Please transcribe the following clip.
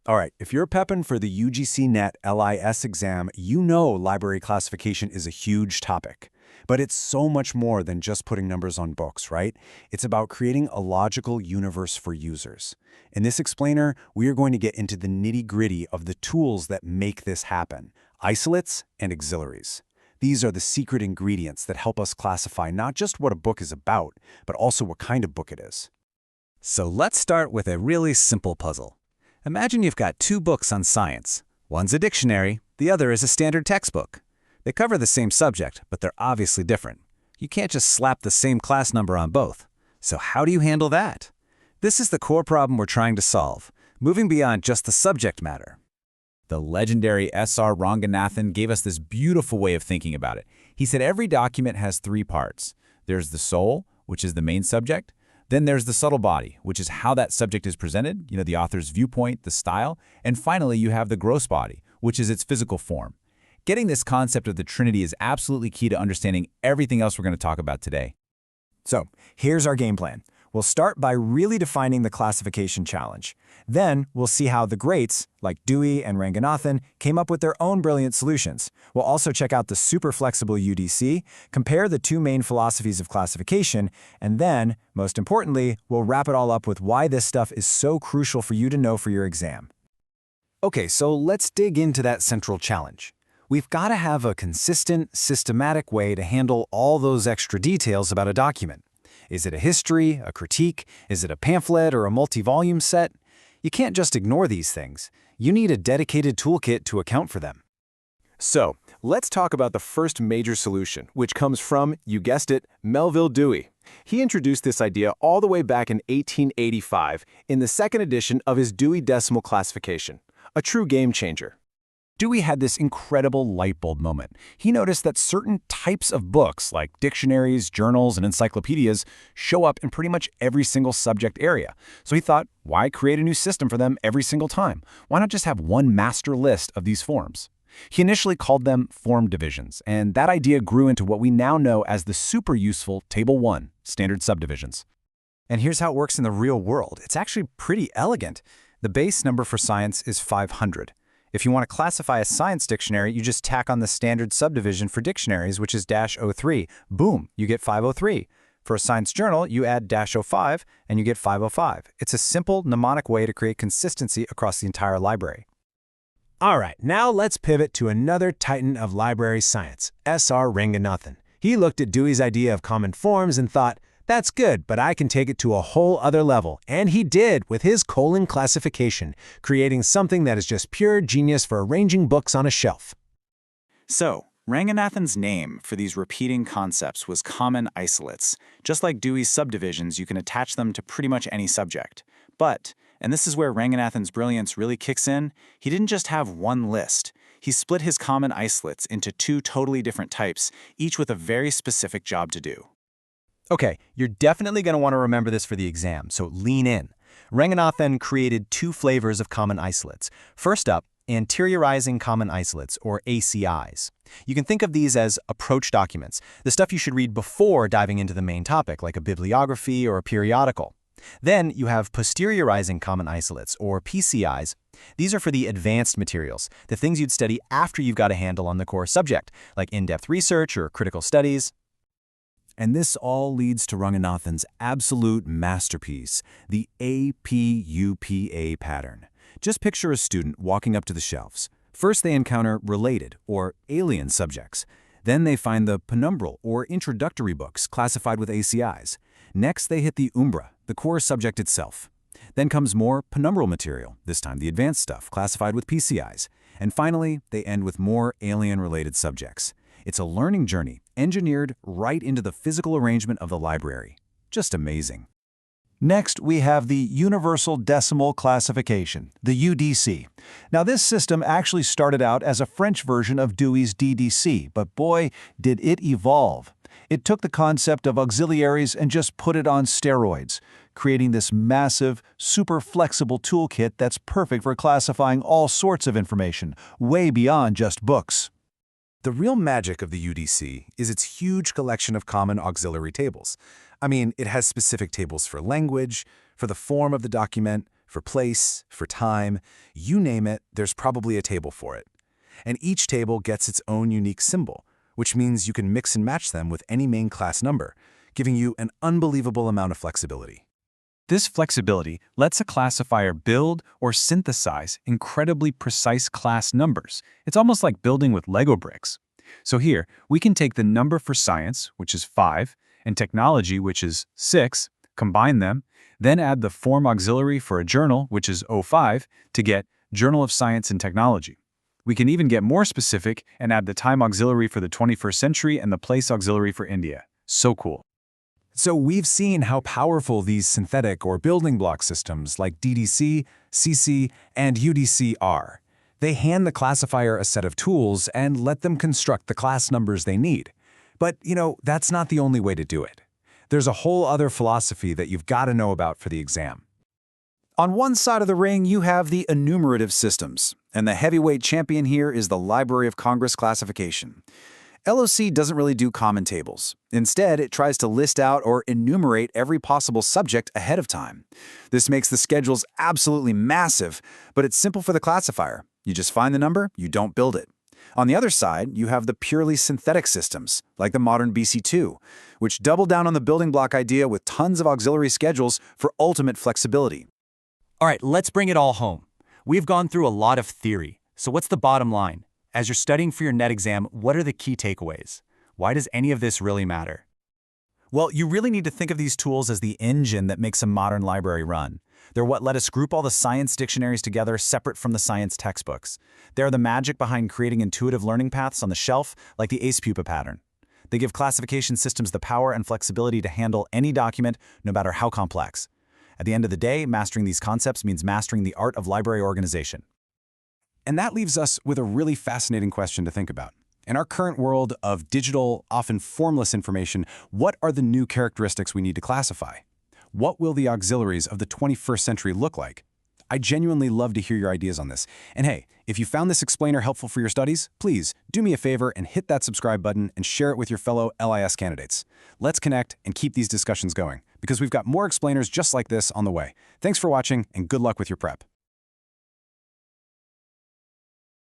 All right, if you're prepping for the UGC Net LIS exam, you know library classification is a huge topic. But it's so much more than just putting numbers on books, right? It's about creating a logical universe for users. In this explainer, we are going to get into the nitty-gritty of the tools that make this happen: isolates and auxiliaries. These are the secret ingredients that help us classify not just what a book is about, but also what kind of book it is. So let's start with a really simple puzzle. Imagine you've got two books on science. One's a dictionary, the other is a standard textbook. They cover the same subject, but they're obviously different. You can't just slap the same class number on both. So how do you handle that? This is the core problem we're trying to solve, moving beyond just the subject matter. The legendary S.R. Ranganathan gave us this beautiful way of thinking about it. He said every document has three parts. There's the soul, which is the main subject. Then there's the subtle body, which is how that subject is presented, the author's viewpoint, the style. And finally, you have the gross body, which is its physical form. Getting this concept of the Trinity is absolutely key to understanding everything else we're going to talk about today. So, here's our game plan. We'll start by really defining the classification challenge. Then, we'll see how the greats, like Dewey and Ranganathan, came up with their own brilliant solutions. We'll also check out the super flexible UDC, compare the two main philosophies of classification, and then, most importantly, we'll wrap it all up with why this stuff is so crucial for you to know for your exam. Okay, so let's dig into that central challenge. We've got to have a consistent, systematic way to handle all those extra details about a document. Is it a history, a critique? Is it a pamphlet or a multi-volume set? You can't just ignore these things. You need a dedicated toolkit to account for them. So, let's talk about the first major solution, which comes from, you guessed it, Melville Dewey. He introduced this idea all the way back in 1885 in the second edition of his Dewey Decimal Classification, a true game changer. Dewey had this incredible light bulb moment. He noticed that certain types of books, like dictionaries, journals, and encyclopedias, show up in pretty much every single subject area. So he thought, why create a new system for them every single time? Why not just have one master list of these forms? He initially called them form divisions, and that idea grew into what we now know as the super useful Table 1, standard subdivisions. And here's how it works in the real world. It's actually pretty elegant. The base number for science is 500. If you want to classify a science dictionary, you just tack on the standard subdivision for dictionaries, which is -03. Boom, you get 503. For a science journal, you add -05, and you get 505. It's a simple mnemonic way to create consistency across the entire library. All right, now let's pivot to another titan of library science, S.R. Ranganathan. He looked at Dewey's idea of common forms and thought, that's good, but I can take it to a whole other level. And he did with his colon classification, creating something that is just pure genius for arranging books on a shelf. So, Ranganathan's name for these repeating concepts was common isolates. Just like Dewey's subdivisions, you can attach them to pretty much any subject. But, and this is where Ranganathan's brilliance really kicks in, he didn't just have one list. He split his common isolates into two totally different types, each with a very specific job to do. Okay, you're definitely going to want to remember this for the exam, so lean in. Ranganathan created two flavors of common isolates. First up, anteriorizing common isolates, or ACIs. You can think of these as approach documents, the stuff you should read before diving into the main topic, like a bibliography or a periodical. Then you have posteriorizing common isolates, or PCIs. These are for the advanced materials, the things you'd study after you've got a handle on the core subject, like in-depth research or critical studies. And this all leads to Ranganathan's absolute masterpiece, the APUPA pattern. Just picture a student walking up to the shelves. First they encounter related, or alien subjects. Then they find the penumbral, or introductory books classified with ACIs. Next they hit the umbra, the core subject itself. Then comes more penumbral material, this time the advanced stuff, classified with PCIs. And finally, they end with more alien-related subjects. It's a learning journey, engineered right into the physical arrangement of the library. Just amazing. Next, we have the Universal Decimal Classification, the UDC. Now, this system actually started out as a French version of Dewey's DDC, but boy, did it evolve. It took the concept of auxiliaries and just put it on steroids, creating this massive, super flexible toolkit that's perfect for classifying all sorts of information, way beyond just books. The real magic of the UDC is its huge collection of common auxiliary tables. I mean, it has specific tables for language, for the form of the document, for place, for time, you name it, there's probably a table for it. And each table gets its own unique symbol, which means you can mix and match them with any main class number, giving you an unbelievable amount of flexibility. This flexibility lets a classifier build or synthesize incredibly precise class numbers. It's almost like building with Lego bricks. So here, we can take the number for science, which is 5, and technology, which is 6, combine them, then add the form auxiliary for a journal, which is 05, to get Journal of Science and Technology. We can even get more specific and add the time auxiliary for the 21st century and the place auxiliary for India. So cool. So we've seen how powerful these synthetic or building block systems like DDC, CC, and UDC are. They hand the classifier a set of tools and let them construct the class numbers they need. But, that's not the only way to do it. There's a whole other philosophy that you've got to know about for the exam. On one side of the ring, you have the enumerative systems, and the heavyweight champion here is the Library of Congress classification. LOC doesn't really do common tables. Instead, it tries to list out or enumerate every possible subject ahead of time. This makes the schedules absolutely massive, but it's simple for the classifier. You just find the number, you don't build it. On the other side, you have the purely synthetic systems, like the modern BC2, which double down on the building block idea with tons of auxiliary schedules for ultimate flexibility. All right, let's bring it all home. We've gone through a lot of theory, so what's the bottom line? As you're studying for your net exam, what are the key takeaways? Why does any of this really matter? Well, you really need to think of these tools as the engine that makes a modern library run. They're what let us group all the science dictionaries together separate from the science textbooks. They're the magic behind creating intuitive learning paths on the shelf, like the ACE-Pupa pattern. They give classification systems the power and flexibility to handle any document, no matter how complex. At the end of the day, mastering these concepts means mastering the art of library organization. And that leaves us with a really fascinating question to think about. In our current world of digital, often formless information, what are the new characteristics we need to classify? What will the auxiliaries of the 21st century look like? I genuinely love to hear your ideas on this. And hey, if you found this explainer helpful for your studies, please do me a favor and hit that subscribe button and share it with your fellow LIS candidates. Let's connect and keep these discussions going, because we've got more explainers just like this on the way. Thanks for watching, and good luck with your prep.